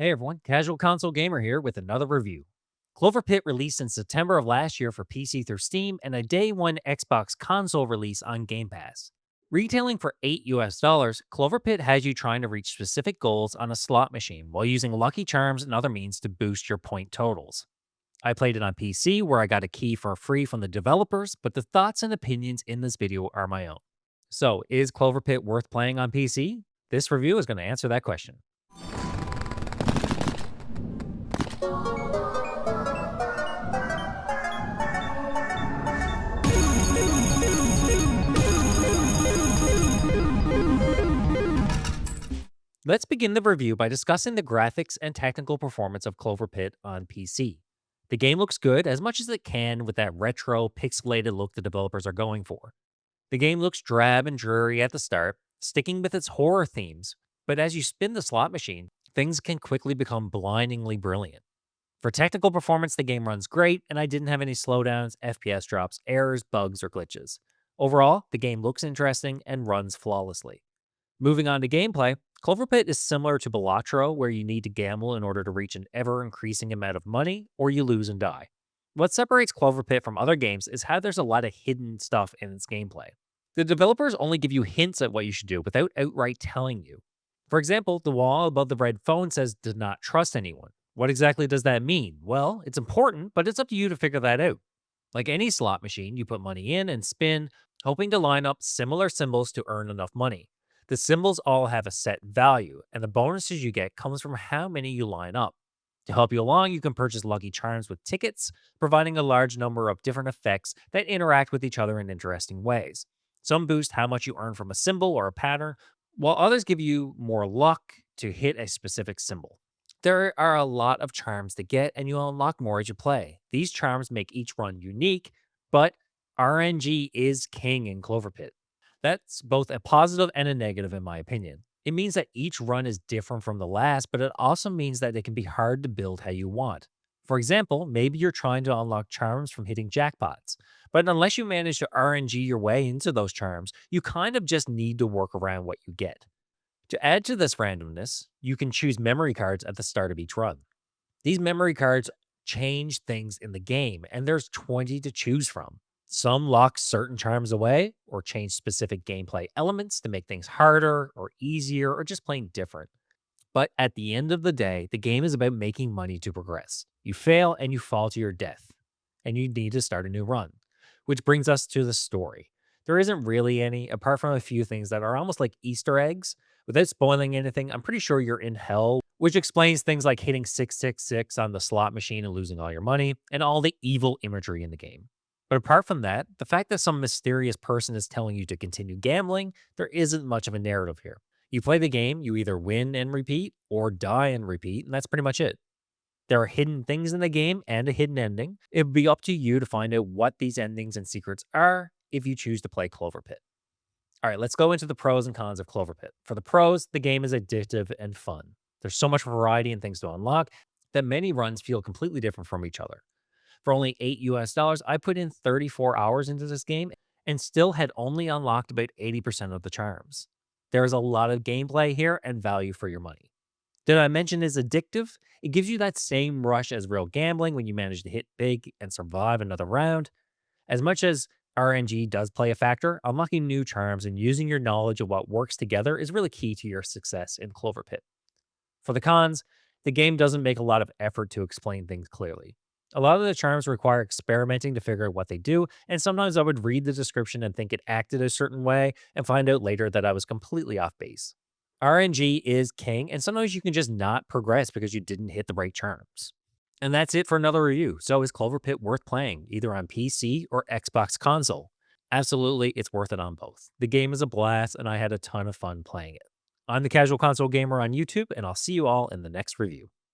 Hey everyone, Casual Console Gamer here with another review. Cloverpit released in September of last year for PC through Steam and a day one Xbox console release on Game Pass. Retailing for $8 US, Cloverpit has you trying to reach specific goals on a slot machine while using lucky charms and other means to boost your point totals. I played it on PC where I got a key for free from the developers, but the thoughts and opinions in this video are my own. So, is Cloverpit worth playing on PC? This review is going to answer that question. Let's begin the review by discussing the graphics and technical performance of Cloverpit on PC. The game looks good as much as it can with that retro, pixelated look the developers are going for. The game looks drab and dreary at the start, sticking with its horror themes, but as you spin the slot machine, things can quickly become blindingly brilliant. For technical performance, the game runs great, and I didn't have any slowdowns, FPS drops, errors, bugs, or glitches. Overall, the game looks interesting and runs flawlessly. Moving on to gameplay, Cloverpit is similar to Balatro, where you need to gamble in order to reach an ever increasing amount of money, or you lose and die. What separates Cloverpit from other games is how there's a lot of hidden stuff in its gameplay. The developers only give you hints at what you should do without outright telling you. For example, the wall above the red phone says do not trust anyone. What exactly does that mean? Well, it's important, but it's up to you to figure that out. Like any slot machine, you put money in and spin, hoping to line up similar symbols to earn enough money. The symbols all have a set value, and the bonuses you get comes from how many you line up. To help you along, you can purchase lucky charms with tickets, providing a large number of different effects that interact with each other in interesting ways. Some boost how much you earn from a symbol or a pattern, while others give you more luck to hit a specific symbol. There are a lot of charms to get, and you unlock more as you play. These charms make each run unique, but RNG is king in Cloverpit. That's both a positive and a negative, in my opinion. It means that each run is different from the last, but it also means that it can be hard to build how you want. For example, maybe you're trying to unlock charms from hitting jackpots, but unless you manage to RNG your way into those charms, you kind of just need to work around what you get. To add to this randomness, you can choose memory cards at the start of each run. These memory cards change things in the game, and there's 20 to choose from. Some lock certain charms away or change specific gameplay elements to make things harder or easier or just plain different. But at the end of the day, the game is about making money to progress. You fail and you fall to your death, and you need to start a new run. Which brings us to the story. There isn't really any, apart from a few things that are almost like Easter eggs. Without spoiling anything, I'm pretty sure you're in hell, which explains things like hitting 666 on the slot machine and losing all your money, and all the evil imagery in the game. But apart from that, the fact that some mysterious person is telling you to continue gambling, there isn't much of a narrative here. You play the game, you either win and repeat or die and repeat, and that's pretty much it. There are hidden things in the game and a hidden ending. It would be up to you to find out what these endings and secrets are if you choose to play Cloverpit. All right, let's go into the pros and cons of Cloverpit. For the pros, the game is addictive and fun. There's so much variety and things to unlock that many runs feel completely different from each other. For only $8 US, I put in 34 hours into this game and still had only unlocked about 80% of the charms. There is a lot of gameplay here and value for your money. Did I mention it's addictive? It gives you that same rush as real gambling when you manage to hit big and survive another round. As much as RNG does play a factor, unlocking new charms and using your knowledge of what works together is really key to your success in Cloverpit. For the cons, the game doesn't make a lot of effort to explain things clearly. A lot of the charms require experimenting to figure out what they do, and sometimes I would read the description and think it acted a certain way and find out later that I was completely off base. RNG is king, and sometimes you can just not progress because you didn't hit the right charms. And that's it for another review. So is Cloverpit worth playing, either on PC or Xbox console? Absolutely, it's worth it on both. The game is a blast, and I had a ton of fun playing it. I'm the Casual Console Gamer on YouTube, and I'll see you all in the next review.